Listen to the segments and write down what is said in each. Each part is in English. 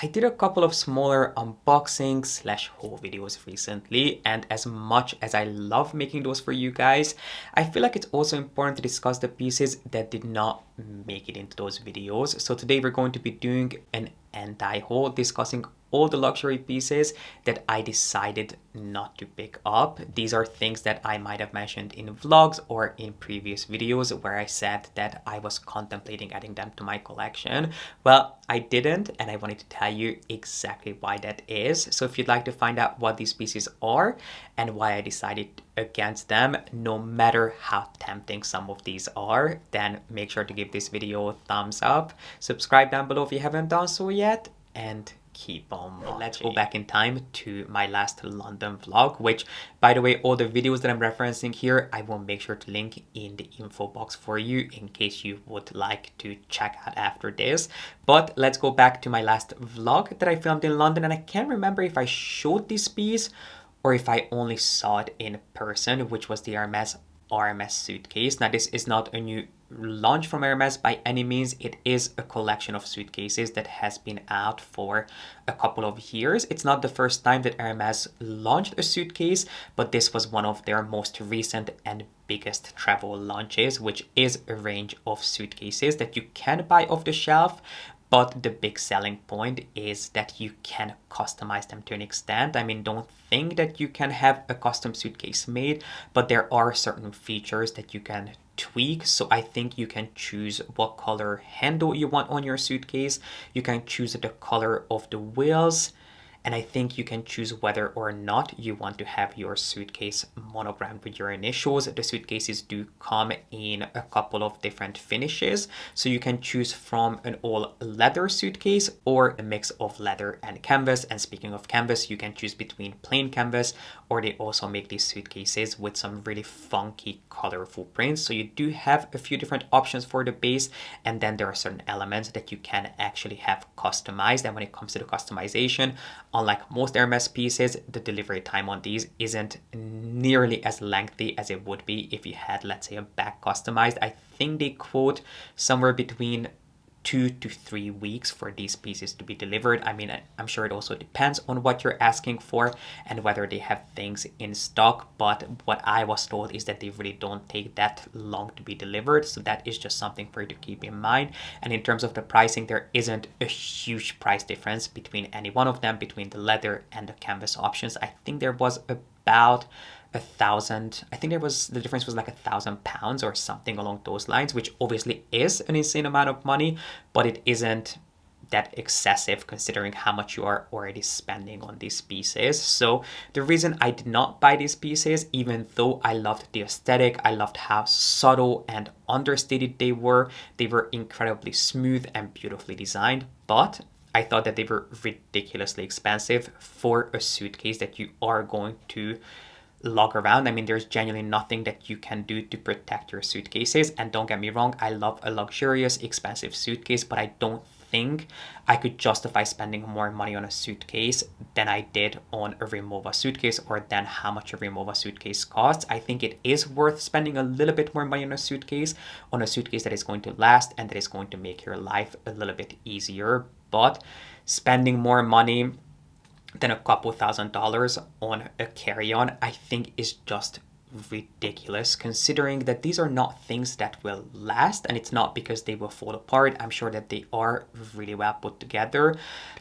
I did a couple of smaller unboxing slash haul videos recently, and as much as I love making those for you guys, I feel like it's also important to discuss the pieces that did not make it into those videos. So today we're going to be doing an anti-haul, discussing all the luxury pieces that I decided not to pick up. These are things that I might have mentioned in vlogs or in previous videos where I said that I was contemplating adding them to my collection. Well, I didn't, and I wanted to tell you exactly why that is. So if you'd like to find out what these pieces are and why I decided against them, no matter how tempting some of these are, then make sure to give this video a thumbs up. Subscribe down below if you haven't done so yet, and keep on watching. Let's go back in time to my last London vlog, which, by the way, all the videos that I'm referencing here, I will make sure to link in the info box for you in case you would like to check out after this. But let's go back to my last vlog that I filmed in London, and I can't remember if I showed this piece or if I only saw it in person, which was the Hermes RMS suitcase. Now, this is not a new launch from Hermes by any means. It is a collection of suitcases that has been out for a couple of years. It's not the first time that Hermes launched a suitcase, but this was one of their most recent and biggest travel launches, which is a range of suitcases that you can buy off the shelf. But the big selling point is that you can customize them to an extent. I mean, don't think that you can have a custom suitcase made, but there are certain features that you can tweak. So I think you can choose what color handle you want on your suitcase. You can choose the color of the wheels. And I think you can choose whether or not you want to have your suitcase monogrammed with your initials. The suitcases do come in a couple of different finishes. So you can choose from an all leather suitcase or a mix of leather and canvas. And speaking of canvas, you can choose between plain canvas, or they also make these suitcases with some really funky, colorful prints. So you do have a few different options for the base. And then there are certain elements that you can actually have customized. And when it comes to the customization, unlike most Hermes pieces, the delivery time on these isn't nearly as lengthy as it would be if you had, let's say, a bag customized. I think they quote somewhere between 2 to 3 weeks for these pieces to be delivered. I mean, I'm sure it also depends on what you're asking for and whether they have things in stock, but what I was told is that they really don't take that long to be delivered. So that is just something for you to keep in mind. And in terms of the pricing, there isn't a huge price difference between any one of them, between the leather and the canvas options. I think there was about $1,000. I think the difference was like £1,000 or something along those lines, which obviously is an insane amount of money, but it isn't that excessive considering how much you are already spending on these pieces. So the reason I did not buy these pieces, even though I loved the aesthetic, I loved how subtle and understated they were incredibly smooth and beautifully designed, but I thought that they were ridiculously expensive for a suitcase that you are going to lug around. I mean, there's genuinely nothing that you can do to protect your suitcases. And don't get me wrong, I love a luxurious, expensive suitcase, but I don't think I could justify spending more money on a suitcase than I did on a Rimowa suitcase, or than how much a Rimowa suitcase costs. I think it is worth spending a little bit more money on a suitcase that is going to last and that is going to make your life a little bit easier. But spending more money than a couple $1,000s on a carry-on, I think, is just ridiculous, considering that these are not things that will last, and it's not because they will fall apart. I'm sure that they are really well put together,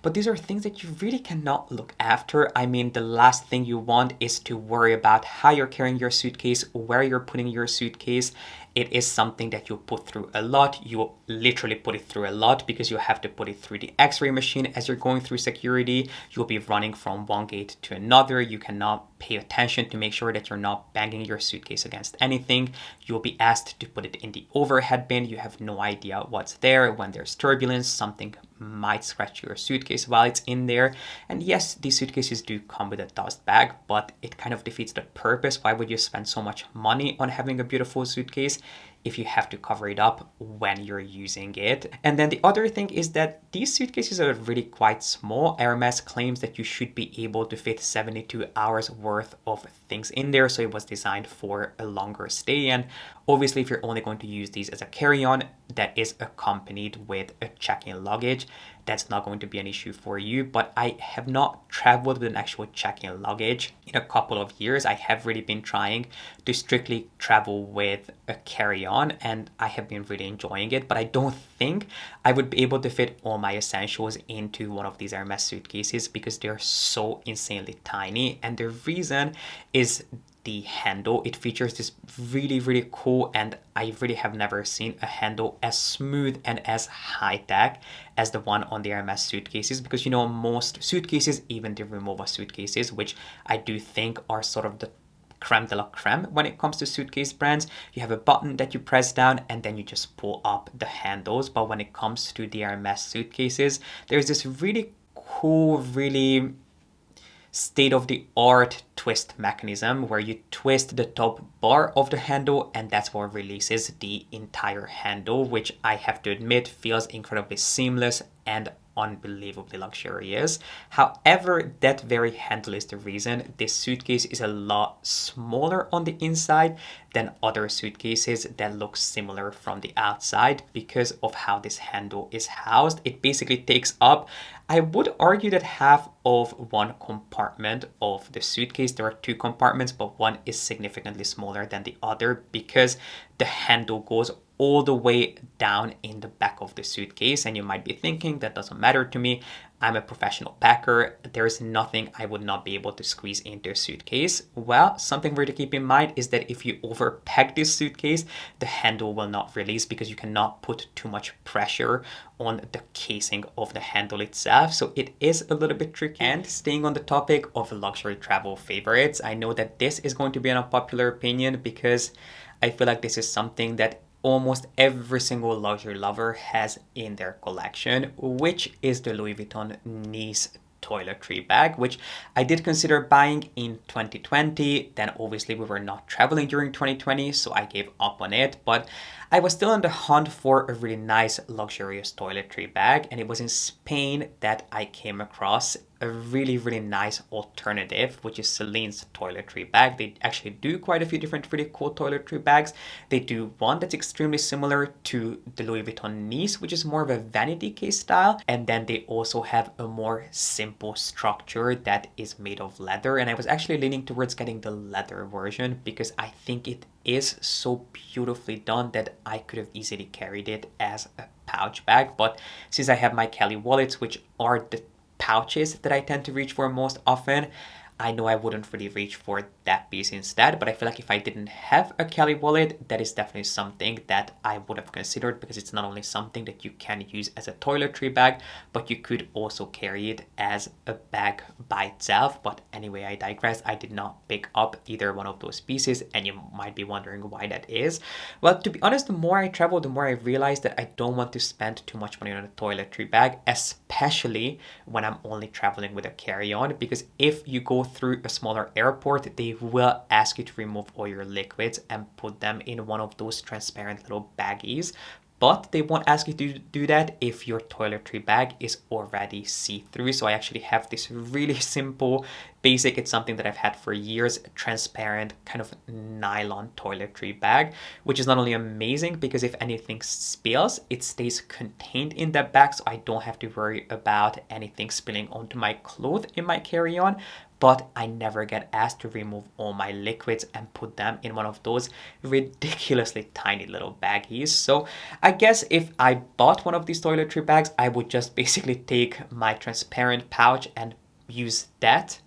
but these are things that you really cannot look after. I mean, the last thing you want is to worry about how you're carrying your suitcase, where you're putting your suitcase. It is something that you put through a lot. You literally put it through a lot because you have to put it through the X-ray machine as you're going through security. You'll be running from one gate to another. You cannot pay attention to make sure that you're not banging your suitcase against anything. You'll be asked to put it in the overhead bin. You have no idea what's there. When there's turbulence, something might scratch your suitcase while it's in there. And yes, these suitcases do come with a dust bag, but it kind of defeats the purpose. Why would you spend so much money on having a beautiful suitcase if you have to cover it up when you're using it? And then the other thing is that these suitcases are really quite small. Hermes claims that you should be able to fit 72 hours worth of things in there, so it was designed for a longer stay. And obviously, if you're only going to use these as a carry-on that is accompanied with a check-in luggage, that's not going to be an issue for you. But I have not traveled with an actual check-in luggage in a couple of years. I have really been trying to strictly travel with a carry-on, and I have been really enjoying it. But I don't think I would be able to fit all my essentials into one of these Hermes suitcases because they're so insanely tiny. And the reason is the handle. It features this really cool, and I really have never seen a handle as smooth and as high tech as the one on the Hermes suitcases, because you know, most suitcases, even the removal suitcases, which I do think are sort of the creme de la creme when it comes to suitcase brands, you have a button that you press down and then you just pull up the handles. But when it comes to the Hermes suitcases, there's this really cool, really state-of-the-art twist mechanism where you twist the top bar of the handle, and that's what releases the entire handle, which I have to admit feels incredibly seamless and unbelievably luxurious. However, that very handle is the reason this suitcase is a lot smaller on the inside than other suitcases that look similar from the outside because of how this handle is housed. It basically takes up, I would argue, that half of one compartment of the suitcase. There are two compartments, but one is significantly smaller than the other because the handle goes all the way down in the back of the suitcase. And you might be thinking, that doesn't matter to me. I'm a professional packer. There is nothing I would not be able to squeeze into a suitcase. Well, something for you to keep in mind is that if you overpack this suitcase, the handle will not release because you cannot put too much pressure on the casing of the handle itself. So it is a little bit tricky. And staying on the topic of luxury travel favorites, I know that this is going to be an unpopular opinion because I feel like this is something that almost every single luxury lover has in their collection, which is the Louis Vuitton Nice toiletry bag, which I did consider buying in 2020. Then obviously we were not traveling during 2020, so I gave up on it. But I was still on the hunt for a really nice luxurious toiletry bag, and it was in Spain that I came across a really nice alternative, which is Celine's toiletry bag. They actually do quite a few different really cool toiletry bags. They do one that's extremely similar to the Louis Vuitton Nice, which is more of a vanity case style, and then they also have a more simple structure that is made of leather. And I was actually leaning towards getting the leather version because I think it is so beautifully done that I could have easily carried it as a pouch bag. But since I have my Kelly wallets, which are the pouches that I tend to reach for most often, I know I wouldn't really reach for that piece instead. But I feel like if I didn't have a Kelly wallet, that is definitely something that I would have considered, because it's not only something that you can use as a toiletry bag, but you could also carry it as a bag by itself. But anyway, I digress. I did not pick up either one of those pieces, and you might be wondering why that is. Well, to be honest, the more I travel, the more I realize that I don't want to spend too much money on a toiletry bag, especially when I'm only traveling with a carry-on, because if you go through a smaller airport, they will ask you to remove all your liquids and put them in one of those transparent little baggies. But they won't ask you to do that if your toiletry bag is already see-through. So I actually have this really simple, basic, it's something that I've had for years, transparent kind of nylon toiletry bag, which is not only amazing because if anything spills, it stays contained in that bag, so I don't have to worry about anything spilling onto my clothes in my carry-on. But I never get asked to remove all my liquids and put them in one of those ridiculously tiny little baggies. So I guess if I bought one of these toiletry bags, I would just basically take my transparent pouch and use that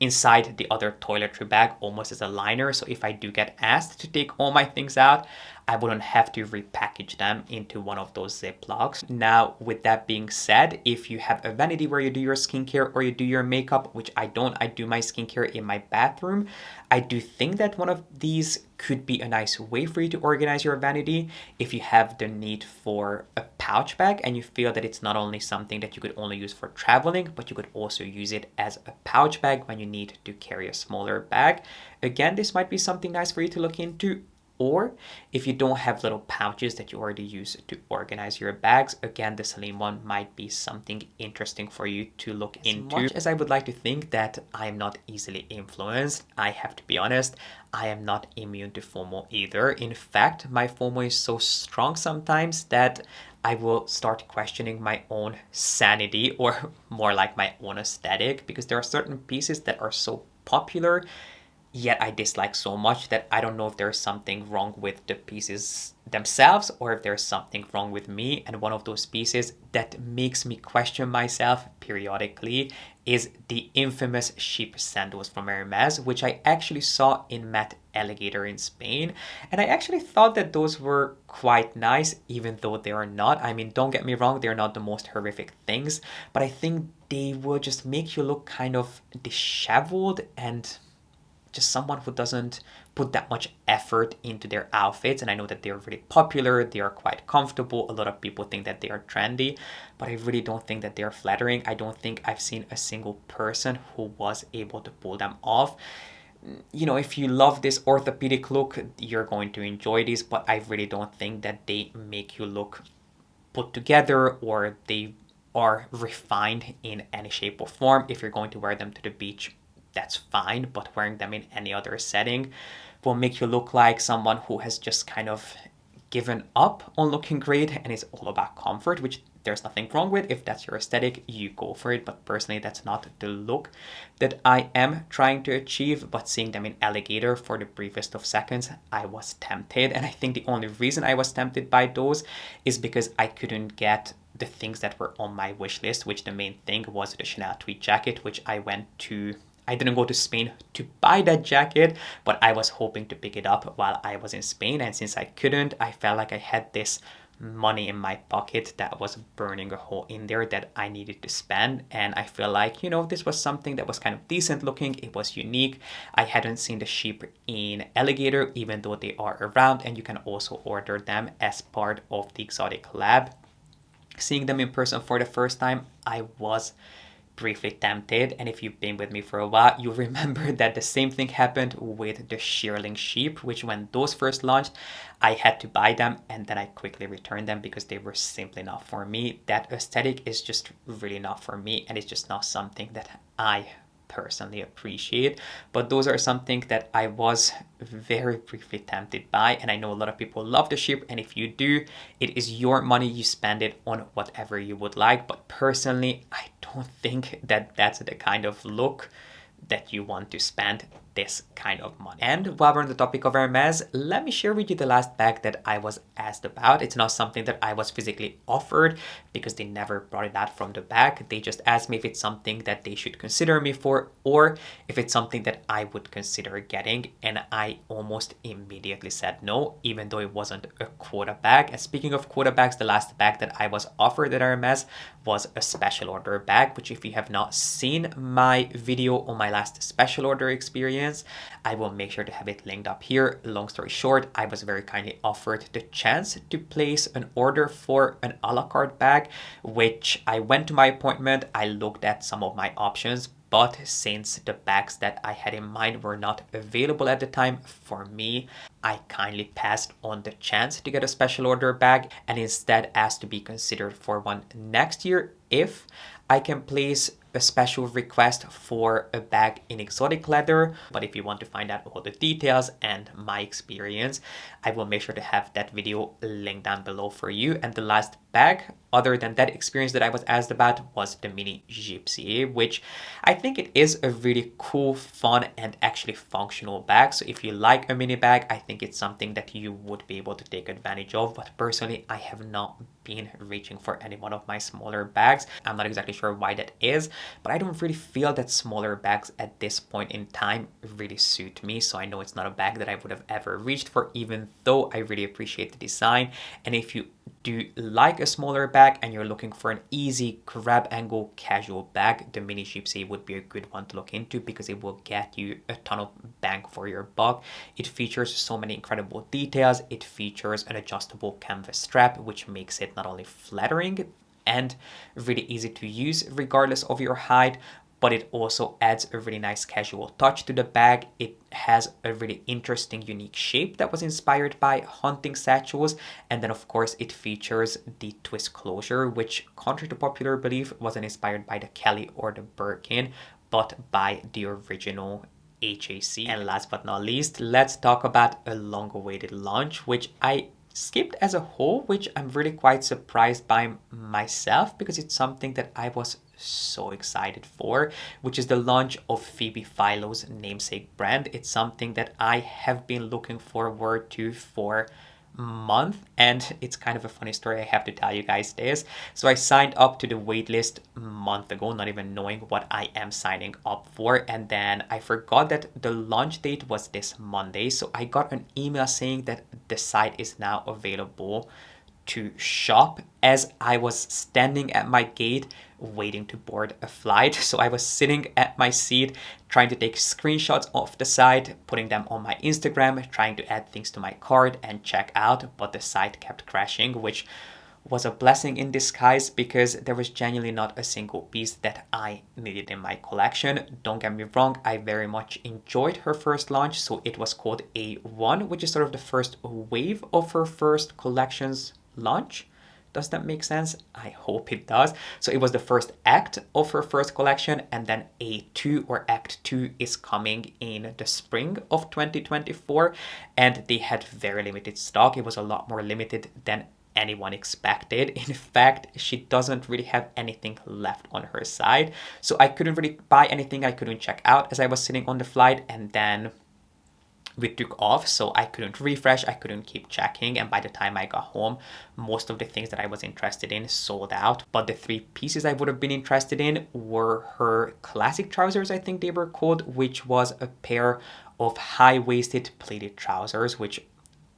inside the other toiletry bag almost as a liner. So if I do get asked to take all my things out, I wouldn't have to repackage them into one of those Ziplocs. Now, with that being said, if you have a vanity where you do your skincare or you do your makeup, which I don't, I do my skincare in my bathroom, I do think that one of these could be a nice way for you to organize your vanity if you have the need for a pouch bag and you feel that it's not only something that you could only use for traveling, but you could also use it as a pouch bag when you need to carry a smaller bag. Again, this might be something nice for you to look into. Or if you don't have little pouches that you already use to organize your bags, again, the Celine one might be something interesting for you to look into. As much as I would like to think that I am not easily influenced, I have to be honest, I am not immune to FOMO either. In fact, my FOMO is so strong sometimes that I will start questioning my own sanity, or more like my own aesthetic, because there are certain pieces that are so popular yet I dislike so much that I don't know if there's something wrong with the pieces themselves or if there's something wrong with me. And one of those pieces that makes me question myself periodically is the infamous sheep sandals from Hermes, which I actually saw in Matte Alligator in Spain. And I actually thought that those were quite nice, even though they are not. I mean, don't get me wrong, they're not the most horrific things, but I think they will just make you look kind of disheveled and just someone who doesn't put that much effort into their outfits. And I know that they're really popular, they are quite comfortable, a lot of people think that they are trendy, but I really don't think that they're flattering. I don't think I've seen a single person who was able to pull them off. You know, if you love this orthopedic look, you're going to enjoy these, but I really don't think that they make you look put together or they are refined in any shape or form. If you're going to wear them to the beach, that's fine, but wearing them in any other setting will make you look like someone who has just kind of given up on looking great and it's all about comfort, which there's nothing wrong with. If that's your aesthetic, you go for it, but personally that's not the look that I am trying to achieve. But seeing them in Alligator for the briefest of seconds, I was tempted, and I think the only reason I was tempted by those is because I couldn't get the things that were on my wish list, which the main thing was the Chanel tweed jacket, which I didn't go to Spain to buy that jacket, but I was hoping to pick it up while I was in Spain. And since I couldn't, I felt like I had this money in my pocket that was burning a hole in there that I needed to spend. And I feel like, you know, this was something that was kind of decent looking. It was unique. I hadn't seen the sheep in Alligator, even though they are around, and you can also order them as part of the Exotic Lab. Seeing them in person for the first time, I was briefly tempted, and if you've been with me for a while, you remember that the same thing happened with the shearling sheep, which when those first launched, I had to buy them and then I quickly returned them because they were simply not for me. That aesthetic is just really not for me, and it's just not something that I personally appreciate. But those are something that I was very briefly tempted by, and I know a lot of people love the sheep, and if you do, it is your money, you spend it on whatever you would like. But personally, I don't think that that's the kind of look that you want to spend this kind of money. And while we're on the topic of Hermes, let me share with you the last bag that I was asked about. It's not something that I was physically offered because they never brought it out from the bag. They just asked me if it's something that they should consider me for or if it's something that I would consider getting. And I almost immediately said no, even though it wasn't a quota bag. And speaking of quota bags, the last bag that I was offered at Hermes was a special order bag, which if you have not seen my video on my last special order experience, I will make sure to have it linked up here. Long story short, I was very kindly offered the chance to place an order for an a la carte bag, which I went to my appointment, I looked at some of my options, but since the bags that I had in mind were not available at the time for me, I kindly passed on the chance to get a special order bag and instead asked to be considered for one next year if I can place a special request for a bag in exotic leather. But if you want to find out all the details and my experience, I will make sure to have that video linked down below for you. And the last bag, other than that experience that I was asked about, was the mini Gypsy, which I think it is a really cool, fun, and actually functional bag. So if you like a mini bag, I think it's something that you would be able to take advantage of. But personally, I have not been reaching for any one of my smaller bags. I'm not exactly sure why that is, but I don't really feel that smaller bags at this point in time really suit me. So I know it's not a bag that I would have ever reached for, even though I really appreciate the design. And if you do like a smaller bag and you're looking for an easy grab and go casual bag, the mini Gypsy would be a good one to look into because it will get you a ton of bang for your buck. It features so many incredible details. It features an adjustable canvas strap, which makes it not only flattering and really easy to use regardless of your height, but it also adds a really nice casual touch to the bag. It has a really interesting, unique shape that was inspired by hunting satchels. And then of course it features the twist closure, which contrary to popular belief wasn't inspired by the Kelly or the Birkin, but by the original HAC. And last but not least, let's talk about a long-awaited launch, which I skipped as a whole, which I'm really quite surprised by myself because it's something that I was so excited for, which is the launch of Phoebe Philo's namesake brand. It's something that I have been looking forward to for month, and it's kind of a funny story. I have to tell you guys this. So I signed up to the waitlist a month ago, not even knowing what I am signing up for, and then I forgot that the launch date was this Monday. So I got an email saying that the site is now available to shop as I was standing at my gate waiting to board a flight. So I was sitting at my seat trying to take screenshots of the site, putting them on my Instagram, trying to add things to my cart and check out, but the site kept crashing, which was a blessing in disguise because there was genuinely not a single piece that I needed in my collection. Don't get me wrong, I very much enjoyed her first launch. So it was called A1, which is sort of the first wave of her first collections launch. Does that make sense? I hope it does. So it was the first act of her first collection, and then A2 or Act 2 is coming in the spring of 2024, and they had very limited stock. It was a lot more limited than anyone expected. In fact, she doesn't really have anything left on her side. So I couldn't really buy anything. I couldn't check out as I was sitting on the flight, and then we took off, so I couldn't refresh, I couldn't keep checking, and by the time I got home, most of the things that I was interested in sold out. But the three pieces I would have been interested in were her classic trousers, I think they were called, which was a pair of high-waisted pleated trousers, which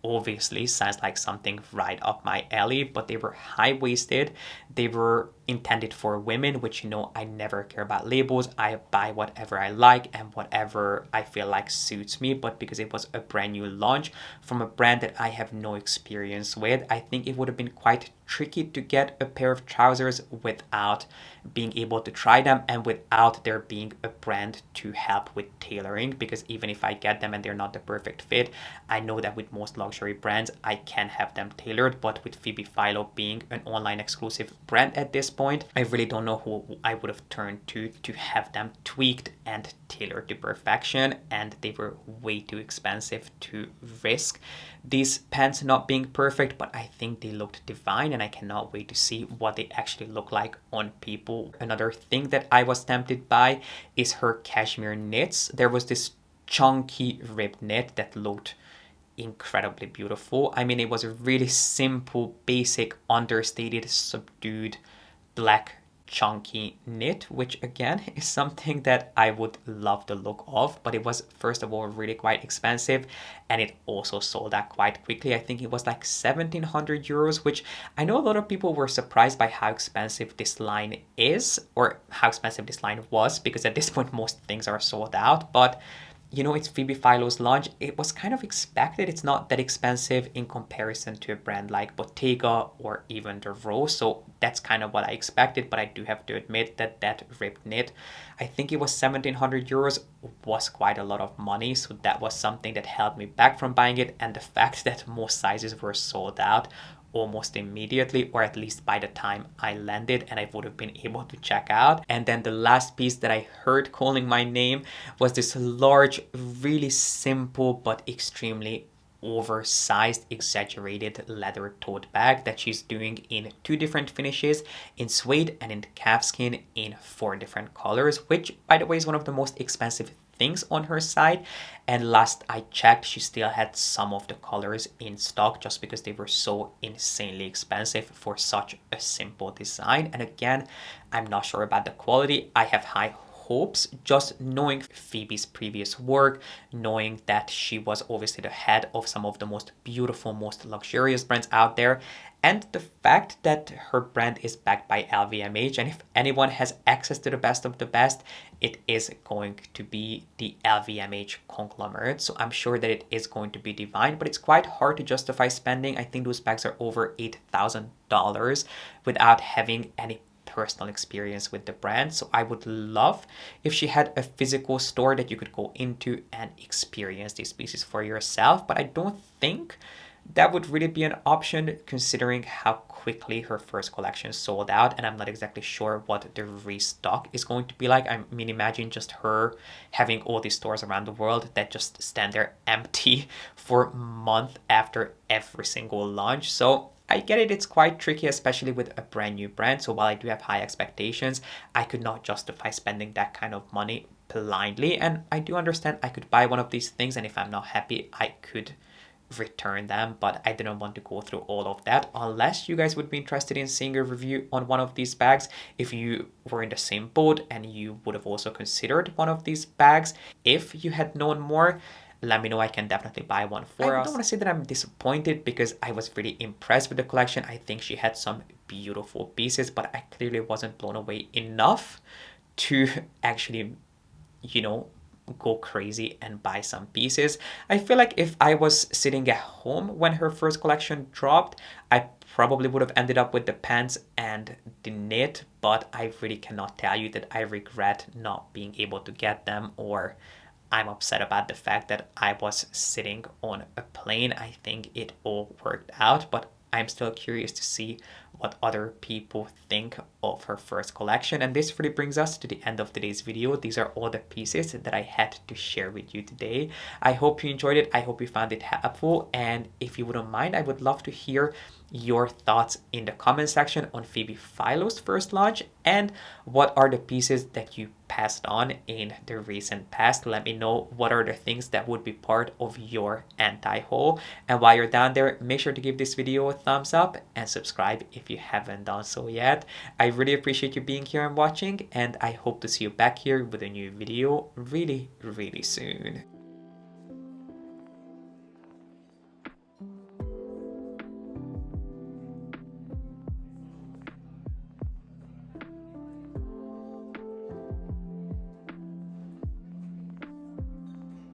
obviously sounds like something right up my alley, but they were high-waisted. They were intended for women, which, you know, I never care about labels. I buy whatever I like and whatever I feel like suits me. But because it was a brand new launch from a brand that I have no experience with, I think it would have been quite tricky to get a pair of trousers without being able to try them and without there being a brand to help with tailoring. Because even if I get them and they're not the perfect fit, I know that with most luxury brands I can have them tailored. But with Phoebe Philo being an online exclusive brand at this point, I really don't know who I would have turned to have them tweaked and tailored to perfection, and they were way too expensive to risk these pants not being perfect. But I think they looked divine, and I cannot wait to see what they actually look like on people. Another thing that I was tempted by is her cashmere knits. There was this chunky ribbed knit that looked incredibly beautiful. I mean, it was a really simple, basic, understated, subdued black chunky knit, which again is something that I would love the look of, but it was first of all really quite expensive, and it also sold out quite quickly. I think it was like 1700 euros, which I know a lot of people were surprised by how expensive this line is, or how expensive this line was, because at this point most things are sold out. But you know, it's Phoebe Philo's launch. It was kind of expected. It's not that expensive in comparison to a brand like Bottega or even the Rose. So that's kind of what I expected. But I do have to admit that that ribbed knit, I think it was 1700 euros, was quite a lot of money. So that was something that held me back from buying it. And the fact that most sizes were sold out almost immediately, or at least by the time I landed and I would have been able to check out. And then the last piece that I heard calling my name was this large, really simple but extremely oversized, exaggerated leather tote bag that she's doing in two different finishes, in suede and in calfskin, in 4 different colors, which by the way is one of the most expensive things on her site. And last I checked, she still had some of the colors in stock just because they were so insanely expensive for such a simple design. And again, I'm not sure about the quality. I have high hopes, just knowing Phoebe's previous work, knowing that she was obviously the head of some of the most beautiful, most luxurious brands out there, and the fact that her brand is backed by LVMH, and if anyone has access to the best of the best, it is going to be the LVMH conglomerate. So I'm sure that it is going to be divine, but it's quite hard to justify spending, I think those bags are over $8,000 without having any personal experience with the brand. So I would love if she had a physical store that you could go into and experience these pieces for yourself, but I don't think that would really be an option considering how quickly her first collection sold out, and I'm not exactly sure what the restock is going to be like. I mean, imagine just her having all these stores around the world that just stand there empty for a month after every single launch. So I get it, it's quite tricky, especially with a brand new brand. So while I do have high expectations, I could not justify spending that kind of money blindly. And I do understand I could buy one of these things, and if I'm not happy, I could return them, but I didn't want to go through all of that unless you guys would be interested in seeing a review on one of these bags. If you were in the same boat and you would have also considered one of these bags, if you had known more, let me know. I can definitely buy one for us. I don't want to say that I'm disappointed because I was really impressed with the collection. I think she had some beautiful pieces, but I clearly wasn't blown away enough to actually, you know, go crazy and buy some pieces. I feel like if I was sitting at home when her first collection dropped, I probably would have ended up with the pants and the knit, but I really cannot tell you that I regret not being able to get them, or I'm upset about the fact that I was sitting on a plane. I think it all worked out, but I'm still curious to see what other people think of her first collection. And this really brings us to the end of today's video. These are all the pieces that I had to share with you today. I hope you enjoyed it. I hope you found it helpful. And if you wouldn't mind, I would love to hear your thoughts in the comment section on Phoebe Philo's first launch, and what are the pieces that you passed on in the recent past. Let me know what are the things that would be part of your anti-haul. And while you're down there, make sure to give this video a thumbs up and subscribe if you haven't done so yet. I really appreciate you being here and watching, and I hope to see you back here with a new video really, really soon.